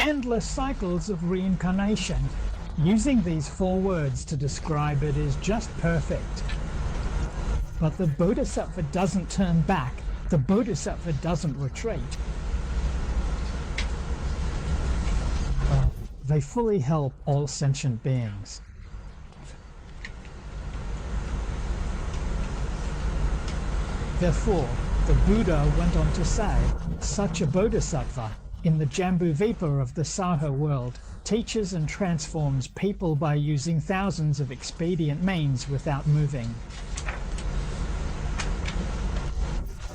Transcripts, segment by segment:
endless cycles of reincarnation. Using these 4 words to describe it is just perfect. But the Bodhisattva doesn't turn back. The Bodhisattva doesn't retreat. They fully help all sentient beings. Therefore, the Buddha went on to say, such a Bodhisattva, in the Jambudvipa of the Saho world, teaches and transforms people by using thousands of expedient means without moving.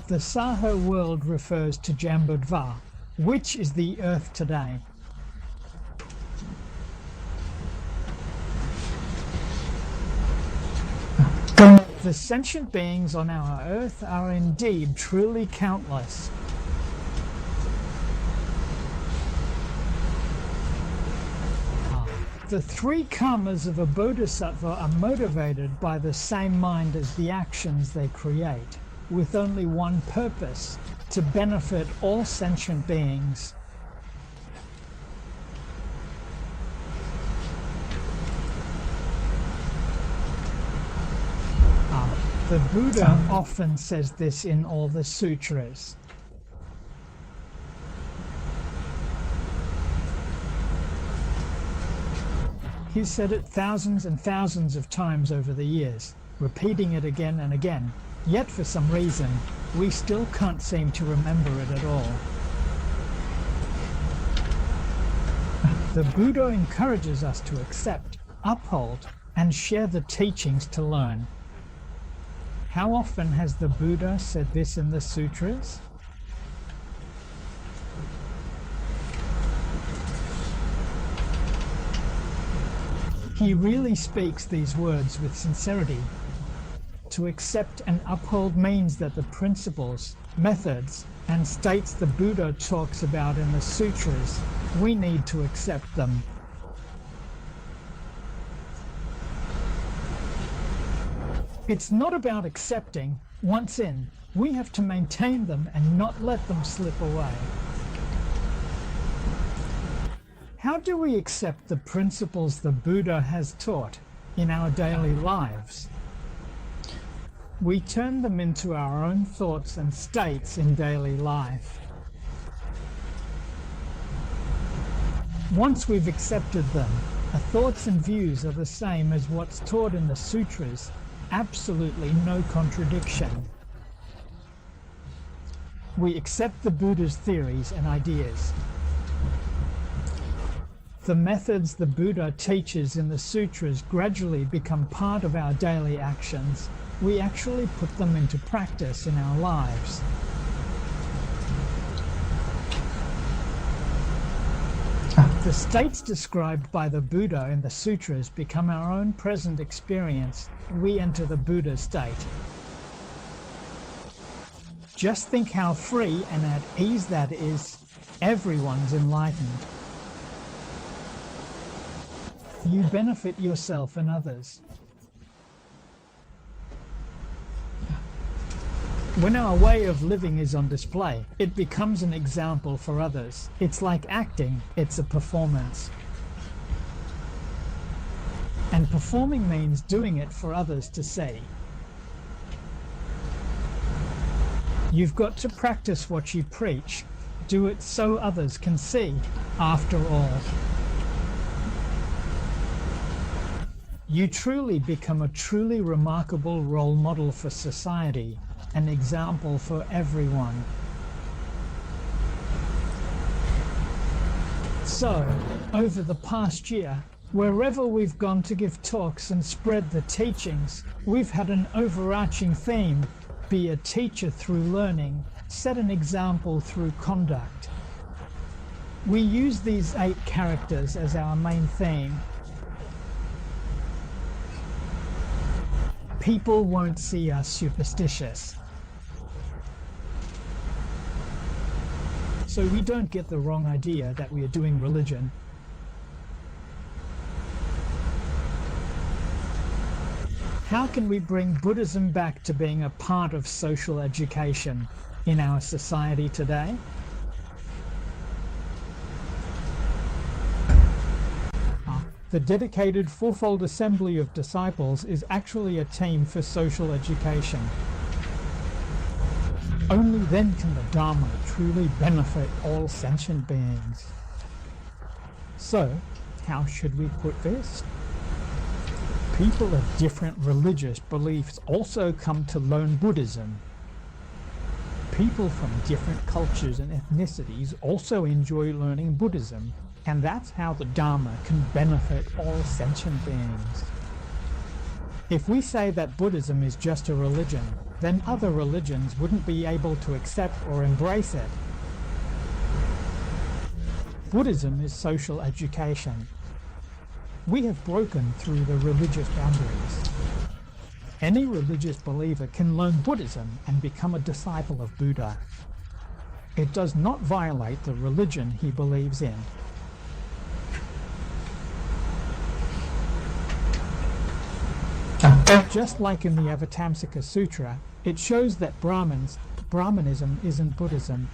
The Saho world refers to Jambudvipa, which is the earth today. The sentient beings on our earth are indeed truly countless. The 3 karmas of a bodhisattva are motivated by the same mind as the actions they create, with only one purpose: to benefit all sentient beings. The Buddha often says this in all the sutras. He's said it thousands and thousands of times over the years, repeating it again and again, yet for some reason we still can't seem to remember it at all. The Buddha encourages us to accept, uphold, and share the teachings to learn. How often has the Buddha said this in the sutras? He really speaks these words with sincerity. To accept and uphold means that the principles, methods, and states the Buddha talks about in the sutras, we need to accept them. It's not about accepting. Once in, we have to maintain them and not let them slip away. How do we accept the principles the Buddha has taught in our daily lives? We turn them into our own thoughts and states in daily life. Once we've accepted them, our thoughts and views are the same as what's taught in the sutras. Absolutely no contradiction. We accept the Buddha's theories and ideas. The methods the Buddha teaches in the sutras gradually become part of our daily actions. We actually put them into practice in our lives. The states described by the Buddha in the sutras become our own present experience. We enter the Buddha state. Just think how free and at ease that is. Everyone's enlightened. You benefit yourself and others. When our way of living is on display, it becomes an example for others. It's like acting, it's a performance. And performing means doing it for others to see. You've got to practice what you preach. Do it so others can see, after all. You truly become a truly remarkable role model for society, an example for everyone. So, over the past year, wherever we've gone to give talks and spread the teachings, we've had an overarching theme: be a teacher through learning, set an example through conduct. We use these 8 characters as our main theme. People won't see us superstitious. So we don't get the wrong idea that we are doing religion. How can we bring Buddhism back to being a part of social education in our society today? The dedicated fourfold assembly of disciples is actually a team for social education. Only then can the Dharma truly benefit all sentient beings. So, how should we put this? People of different religious beliefs also come to learn Buddhism. People from different cultures and ethnicities also enjoy learning Buddhism, and that's how the Dharma can benefit all sentient beings. If we say that Buddhism is just a religion, then other religions wouldn't be able to accept or embrace it. Buddhism is social education. We have broken through the religious boundaries. Any religious believer can learn Buddhism and become a disciple of Buddha. It does not violate the religion he believes in. Just like in the Avatamsaka Sutra, it shows that Brahmanism isn't Buddhism.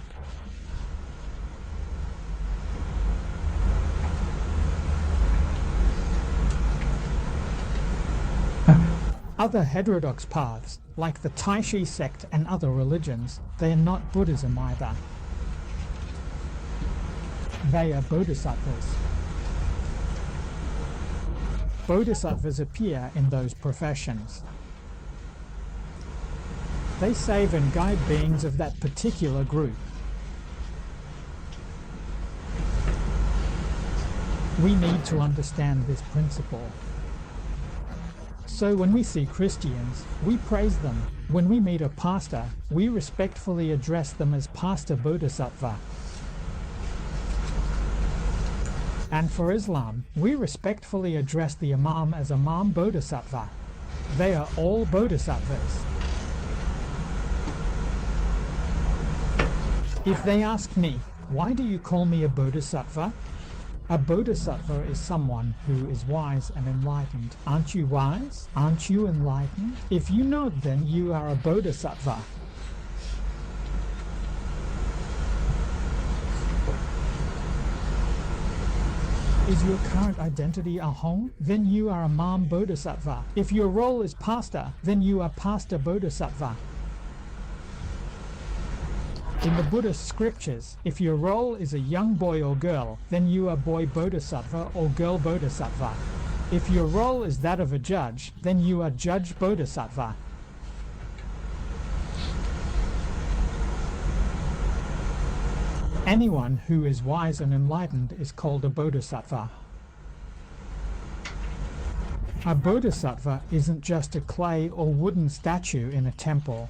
Other heterodox paths, like the Taishi sect and other religions, they are not Buddhism either. They are bodhisattvas. Bodhisattvas appear in those professions. They save and guide beings of that particular group. We need to understand this principle. So when we see Christians, we praise them. When we meet a pastor, we respectfully address them as Pastor Bodhisattva. And for Islam, we respectfully address the Imam as Imam Bodhisattva. They are all bodhisattvas. If they ask me, why do you call me a bodhisattva? A bodhisattva is someone who is wise and enlightened. Aren't you wise? Aren't you enlightened? If you know it, then you are a bodhisattva. Is your current identity Ahom? Then you are a Imam Bodhisattva. If your role is pastor, then you are Pastor Bodhisattva. In the Buddhist scriptures, if your role is a young boy or girl, then you are Boy Bodhisattva or Girl Bodhisattva. If your role is that of a judge, then you are Judge Bodhisattva. Anyone who is wise and enlightened is called a bodhisattva. A bodhisattva isn't just a clay or wooden statue in a temple.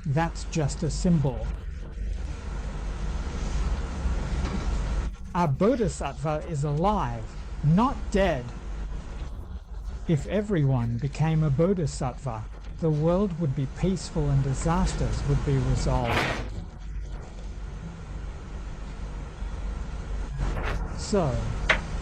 That's just a symbol. A bodhisattva is alive, not dead. If everyone became a bodhisattva, the world would be peaceful and disasters would be resolved. So,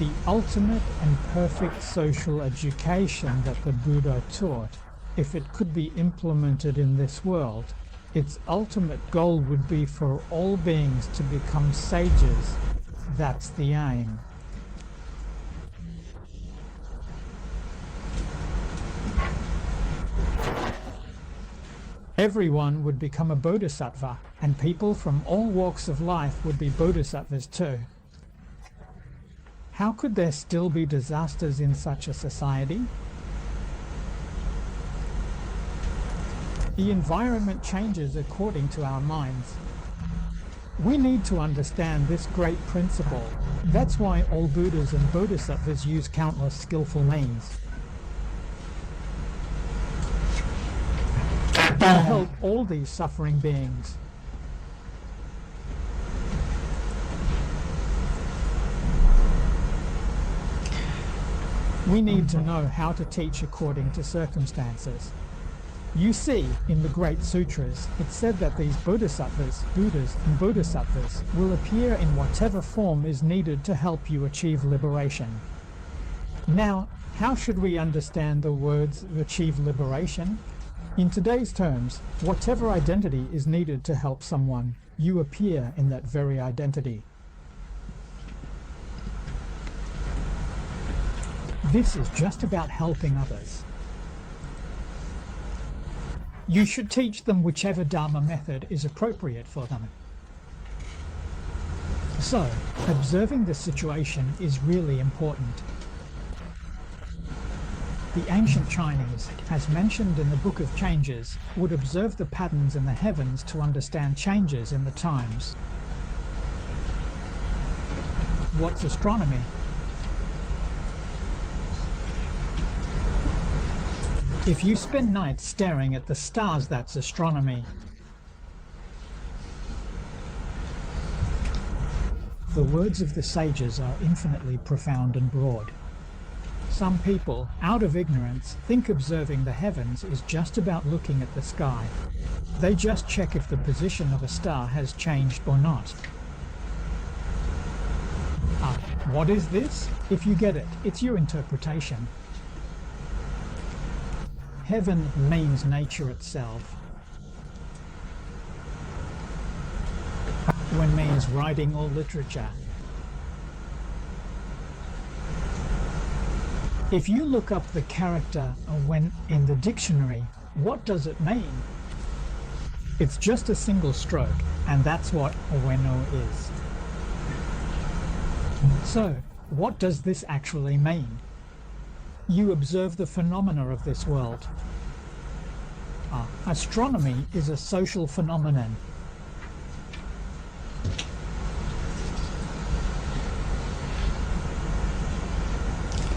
the ultimate and perfect social education that the Buddha taught, if it could be implemented in this world, its ultimate goal would be for all beings to become sages. That's the aim. Everyone would become a bodhisattva, and people from all walks of life would be bodhisattvas too. How could there still be disasters in such a society? The environment changes according to our minds. We need to understand this great principle. That's why all Buddhas and Bodhisattvas use countless skillful means to help all these suffering beings. We need to know how to teach according to circumstances. You see, in the great sutras, it said that these bodhisattvas, Buddhas and Bodhisattvas will appear in whatever form is needed to help you achieve liberation. Now, how should we understand the words achieve liberation? In today's terms, whatever identity is needed to help someone, you appear in that very identity. This is just about helping others. You should teach them whichever Dharma method is appropriate for them. So, observing the situation is really important. The ancient Chinese, as mentioned in the Book of Changes, would observe the patterns in the heavens to understand changes in the times. What's astronomy? If you spend nights staring at the stars, that's astronomy. The words of the sages are infinitely profound and broad. Some people, out of ignorance, think observing the heavens is just about looking at the sky. They just check if the position of a star has changed or not. What is this? If you get it, it's your interpretation. Heaven means nature itself. When means writing or literature. If you look up the character when in the dictionary, what does it mean? It's just a single stroke, and that's what Ueno is. So, what does this actually mean? You observe the phenomena of this world. Astronomy is a social phenomenon.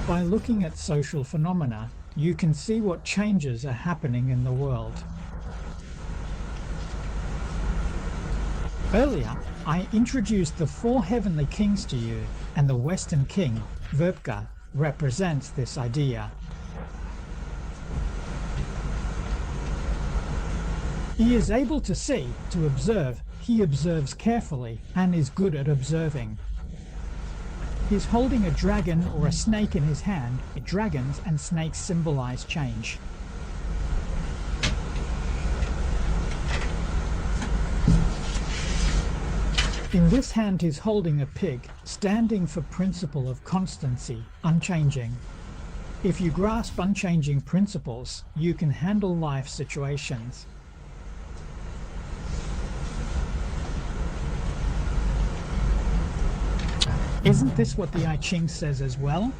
By looking at social phenomena, you can see what changes are happening in the world. Earlier, I introduced the 4 heavenly kings to you, and the Western king, Verpka, represents this idea. He is able to see, to observe. He observes carefully and is good at observing. He's holding a dragon or a snake in his hand. Dragons and snakes symbolize change. In this hand he's holding a pig, standing for principle of constancy, unchanging. If you grasp unchanging principles, you can handle life situations. Isn't this what the I Ching says as well?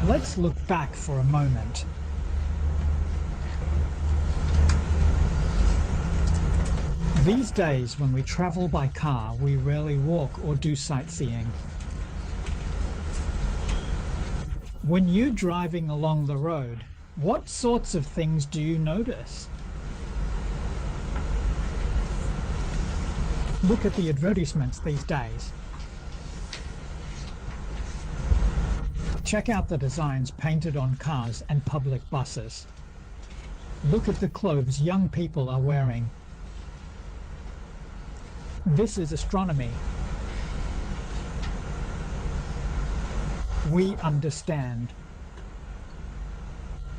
Let's look back for a moment. These days, when we travel by car, we rarely walk or do sightseeing. When you're driving along the road, what sorts of things do you notice? Look at the advertisements these days. Check out the designs painted on cars and public buses. Look at the clothes young people are wearing. This is astronomy. We understand.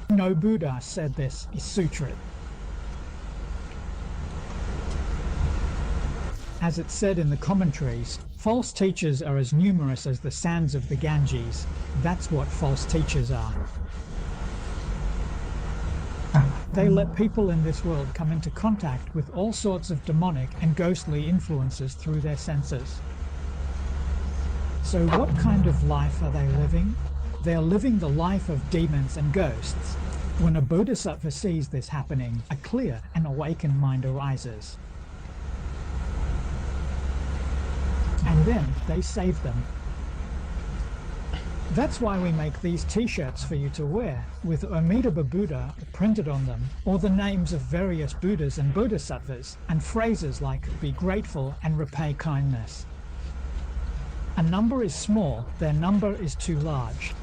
No Buddha said this is Sutra. As it said in the commentaries, false teachers are as numerous as the sands of the Ganges. That's what false teachers are. They let people in this world come into contact with all sorts of demonic and ghostly influences through their senses. So what kind of life are they living? They're living the life of demons and ghosts. When a Bodhisattva sees this happening, a clear and awakened mind arises. And then they save them. That's why we make these t-shirts for you to wear, with Amitabha Buddha printed on them, or the names of various Buddhas and Bodhisattvas, and phrases like be grateful and repay kindness. A number is small, their number is too large.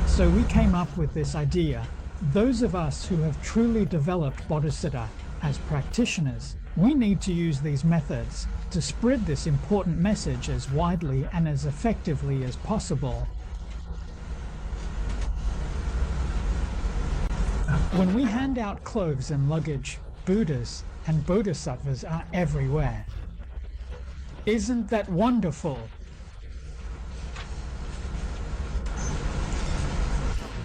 So we came up with this idea. Those of us who have truly developed Bodhisattva as practitioners We need to use these methods to spread this important message as widely and as effectively as possible. When we hand out clothes and luggage, Buddhas and Bodhisattvas are everywhere. Isn't that wonderful?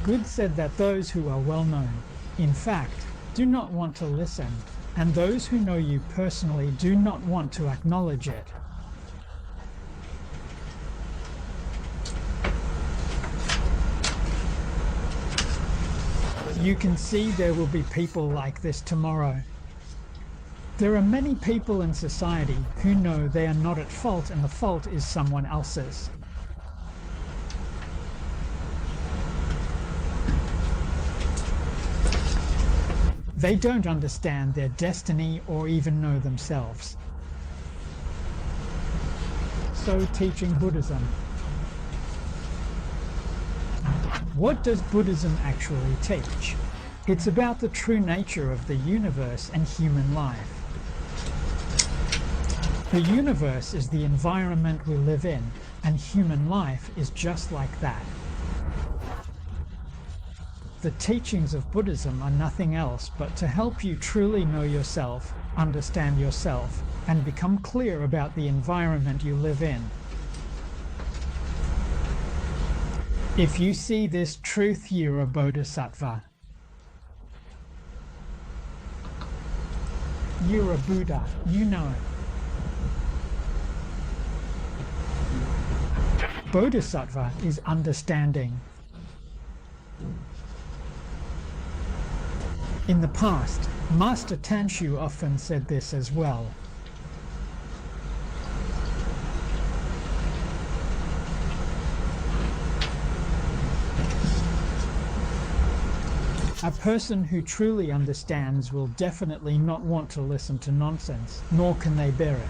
Good said that those who are well known, in fact, do not want to listen, and those who know you personally do not want to acknowledge it. You can see there will be people like this tomorrow. There are many people in society who know they are not at fault and the fault is someone else's. They don't understand their destiny or even know themselves. So teaching Buddhism. What does Buddhism actually teach? It's about the true nature of the universe and human life. The universe is the environment we live in, and human life is just like that. The teachings of Buddhism are nothing else but to help you truly know yourself, understand yourself, and become clear about the environment you live in. If you see this truth, you're a Bodhisattva. You're a Buddha, you know it. Bodhisattva is understanding. In the past, Master Tanshu often said this as well. A person who truly understands will definitely not want to listen to nonsense, nor can they bear it.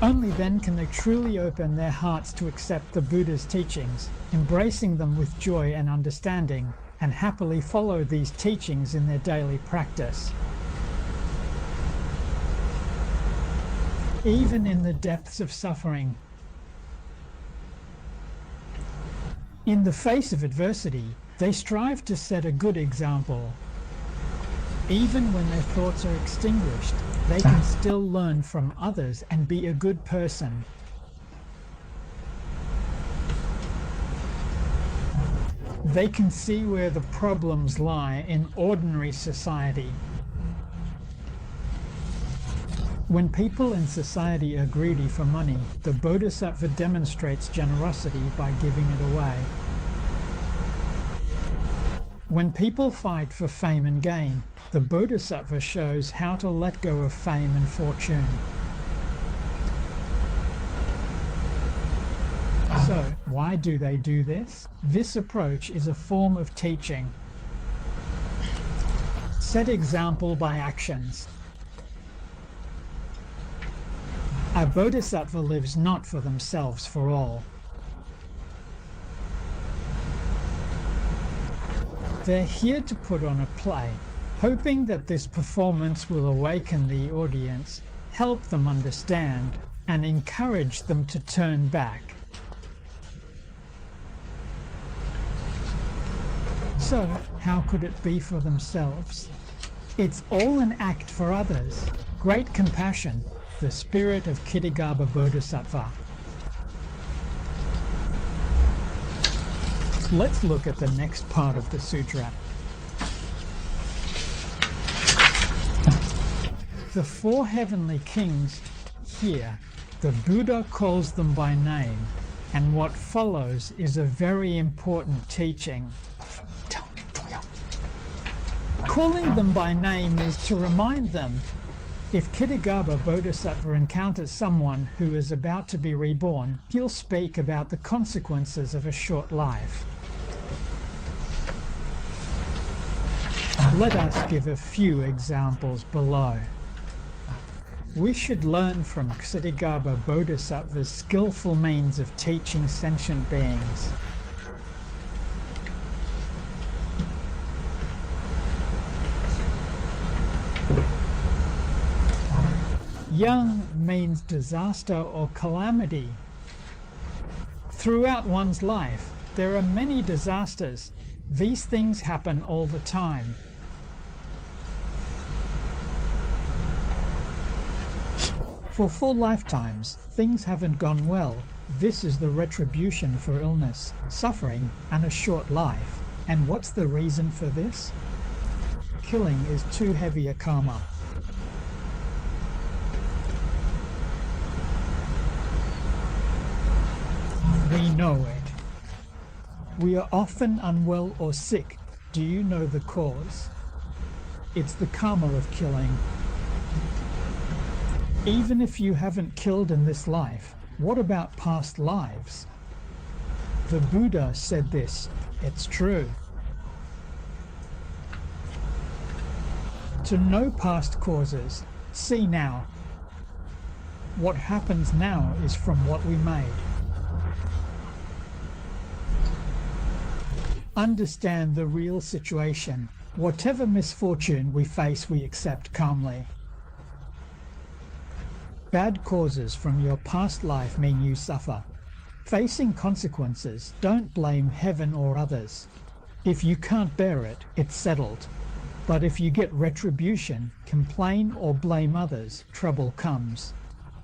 Only then can they truly open their hearts to accept the Buddha's teachings, embracing them with joy and understanding, and happily follow these teachings in their daily practice. Even in the depths of suffering. In the face of adversity, they strive to set a good example. Even when their thoughts are extinguished, they can still learn from others and be a good person. They can see where the problems lie in ordinary society. When people in society are greedy for money, the Bodhisattva demonstrates generosity by giving it away. When people fight for fame and gain, the Bodhisattva shows how to let go of fame and fortune. So, why do they do this? This approach is a form of teaching. Set example by actions. A Bodhisattva lives not for themselves for all. They're here to put on a play, hoping that this performance will awaken the audience, help them understand, and encourage them to turn back. So, how could it be for themselves? It's all an act for others. Great compassion, the spirit of Kitigaba Bodhisattva. Let's look at the next part of the sutra. The four heavenly kings here, the Buddha calls them by name, and what follows is a very important teaching. Calling them by name is to remind them. If Kitigaba Bodhisattva encounters someone who is about to be reborn, he'll speak about the consequences of a short life. Let us give a few examples below. We should learn from Kitigaba Bodhisattva's skillful means of teaching sentient beings. Yang means disaster or calamity. Throughout one's life, there are many disasters. These things happen all the time. For 4 lifetimes, things haven't gone well. This is the retribution for illness, suffering, and a short life. And what's the reason for this? Killing is too heavy a karma. We know it. We are often unwell or sick. Do you know the cause? It's the karma of killing. Even if you haven't killed in this life, what about past lives? The Buddha said this. It's true. To know past causes, see now. What happens now is from what we made. Understand the real situation. Whatever misfortune we face, we accept calmly. Bad causes from your past life mean you suffer. Facing consequences, don't blame heaven or others. If you can't bear it, it's settled. But if you get retribution, complain or blame others, trouble comes.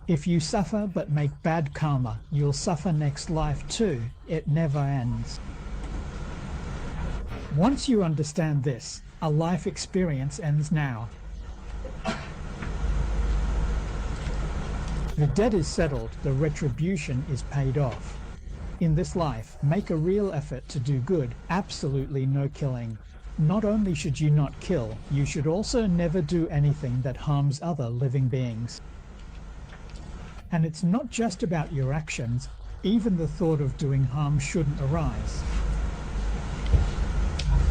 If you suffer but make bad karma, you'll suffer next life too. It never ends. Once you understand this, a life experience ends now. The debt is settled, the retribution is paid off. In this life, make a real effort to do good, absolutely no killing. Not only should you not kill, you should also never do anything that harms other living beings. And it's not just about your actions, even the thought of doing harm shouldn't arise.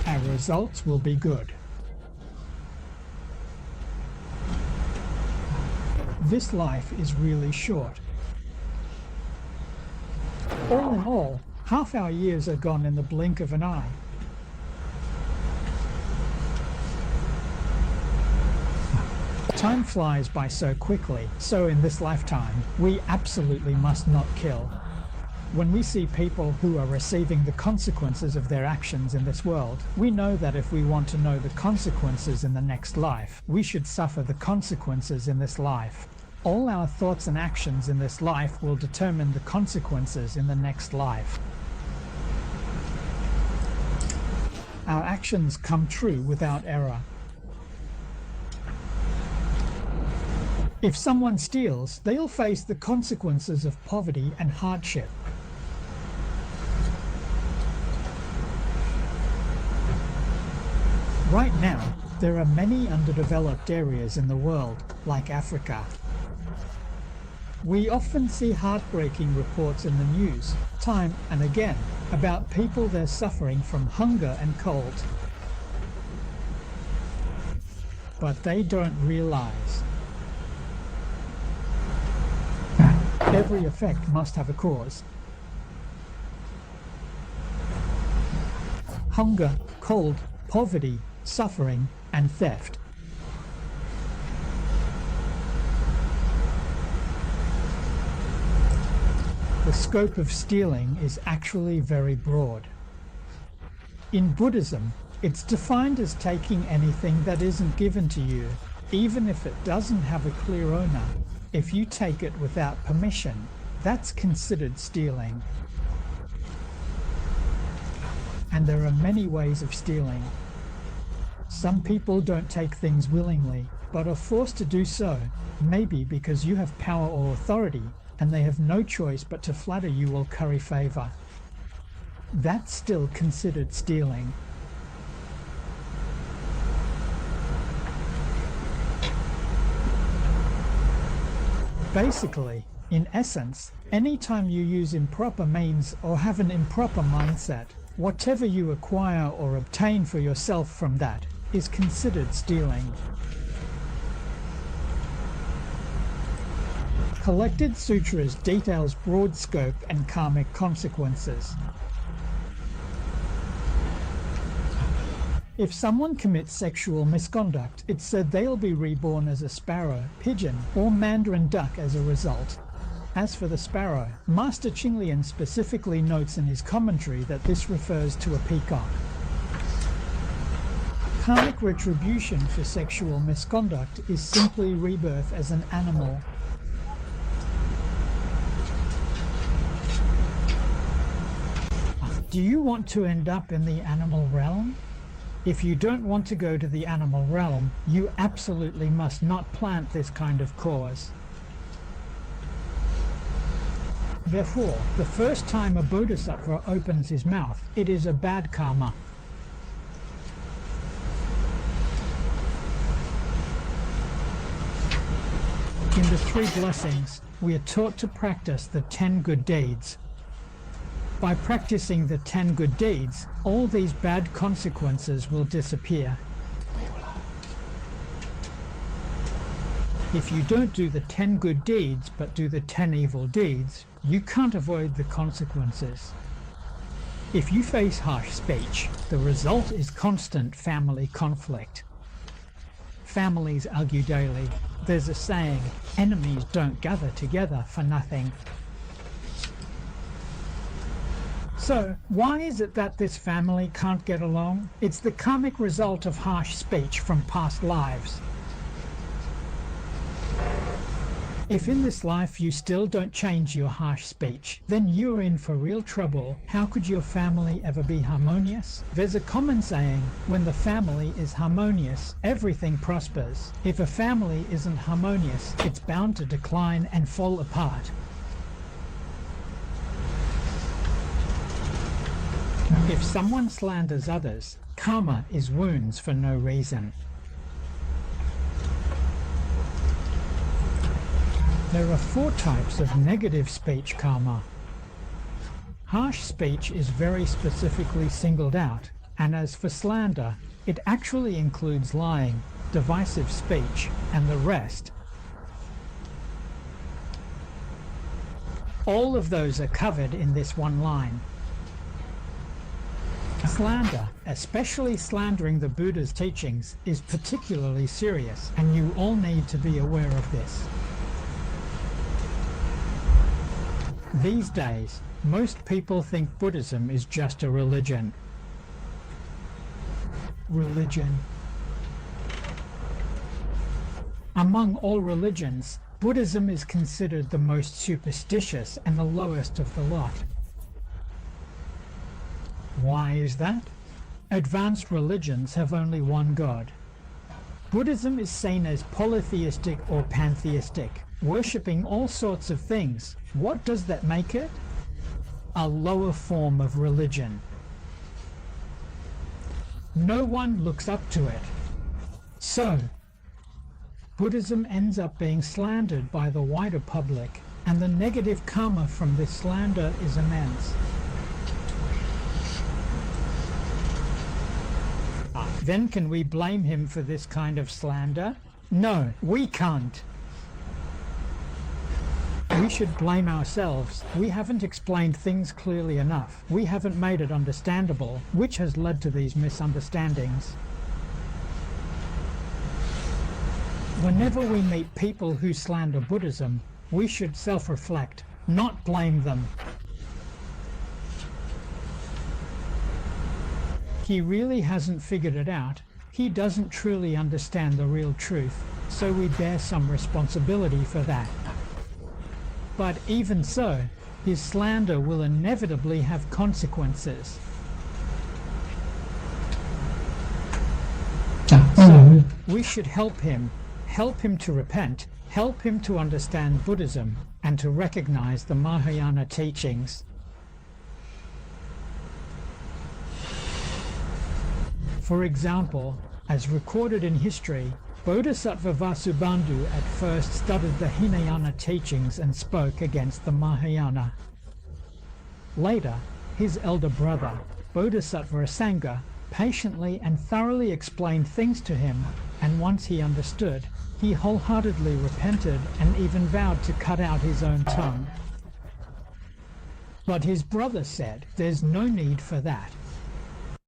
Our results will be good. This life is really short. All in all, half our years are gone in the blink of an eye. Time flies by so quickly, so in this lifetime, we absolutely must not kill. When we see people who are receiving the consequences of their actions in this world, we know that if we want to know the consequences in the next life, we should suffer the consequences in this life. All our thoughts and actions in this life will determine the consequences in the next life. Our actions come true without error. If someone steals, they'll face the consequences of poverty and hardship. Right now, there are many underdeveloped areas in the world, like Africa. We often see heartbreaking reports in the news, time and again, about people they're suffering from hunger and cold. But they don't realize. Every effect must have a cause. Hunger, cold, poverty, suffering, and theft. The scope of stealing is actually very broad. In Buddhism, it's defined as taking anything that isn't given to you, even if it doesn't have a clear owner. If you take it without permission, that's considered stealing. And there are many ways of stealing. Some people don't take things willingly, but are forced to do so, maybe because you have power or authority, and they have no choice but to flatter you or curry favor. That's still considered stealing. Basically, in essence, anytime you use improper means or have an improper mindset, whatever you acquire or obtain for yourself from that is considered stealing. Collected Sutras details broad scope and karmic consequences. If someone commits sexual misconduct, it's said they'll be reborn as a sparrow, pigeon, or mandarin duck as a result. As for the sparrow, Master Qinglian specifically notes in his commentary that this refers to a peacock. Karmic retribution for sexual misconduct is simply rebirth as an animal. Do you want to end up in the animal realm? If you don't want to go to the animal realm, you absolutely must not plant this kind of cause. Therefore, the first time a bodhisattva opens his mouth, it is a bad karma. In the 3 blessings, we are taught to practice the 10 good deeds. By practicing the 10 good deeds, all these bad consequences will disappear. If you don't do the 10 good deeds but do the 10 evil deeds, you can't avoid the consequences. If you face harsh speech, the result is constant family conflict. Families argue daily. There's a saying, enemies don't gather together for nothing. So, why is it that this family can't get along? It's the karmic result of harsh speech from past lives. If in this life you still don't change your harsh speech, then you're in for real trouble. How could your family ever be harmonious? There's a common saying, when the family is harmonious, everything prospers. If a family isn't harmonious, it's bound to decline and fall apart. If someone slanders others, karma is wounds for no reason. There are 4 types of negative speech karma. Harsh speech is very specifically singled out, and as for slander, it actually includes lying, divisive speech, and the rest. All of those are covered in this one line. Slander, especially slandering the Buddha's teachings, is particularly serious, and you all need to be aware of this. These days, most people think Buddhism is just a religion. Among all religions, Buddhism is considered the most superstitious and the lowest of the lot. Why is that? Advanced religions have only one God. Buddhism is seen as polytheistic or pantheistic, worshipping all sorts of things. What does that make it? A lower form of religion. No one looks up to it. So, Buddhism ends up being slandered by the wider public, and the negative karma from this slander is immense. Then can we blame him for this kind of slander? No, we can't. We should blame ourselves. We haven't explained things clearly enough. We haven't made it understandable, which has led to these misunderstandings. Whenever we meet people who slander Buddhism, we should self-reflect, not blame them. He really hasn't figured it out. He doesn't truly understand the real truth, so we bear some responsibility for that. But even so, his slander will inevitably have consequences. So, we should help him to repent, help him to understand Buddhism, and to recognize the Mahayana teachings. For example, as recorded in history, Bodhisattva Vasubandhu at first studied the Hinayana teachings and spoke against the Mahayana. Later, his elder brother, Bodhisattva Asanga, patiently and thoroughly explained things to him, and once he understood, he wholeheartedly repented and even vowed to cut out his own tongue. But his brother said, "There's no need for that.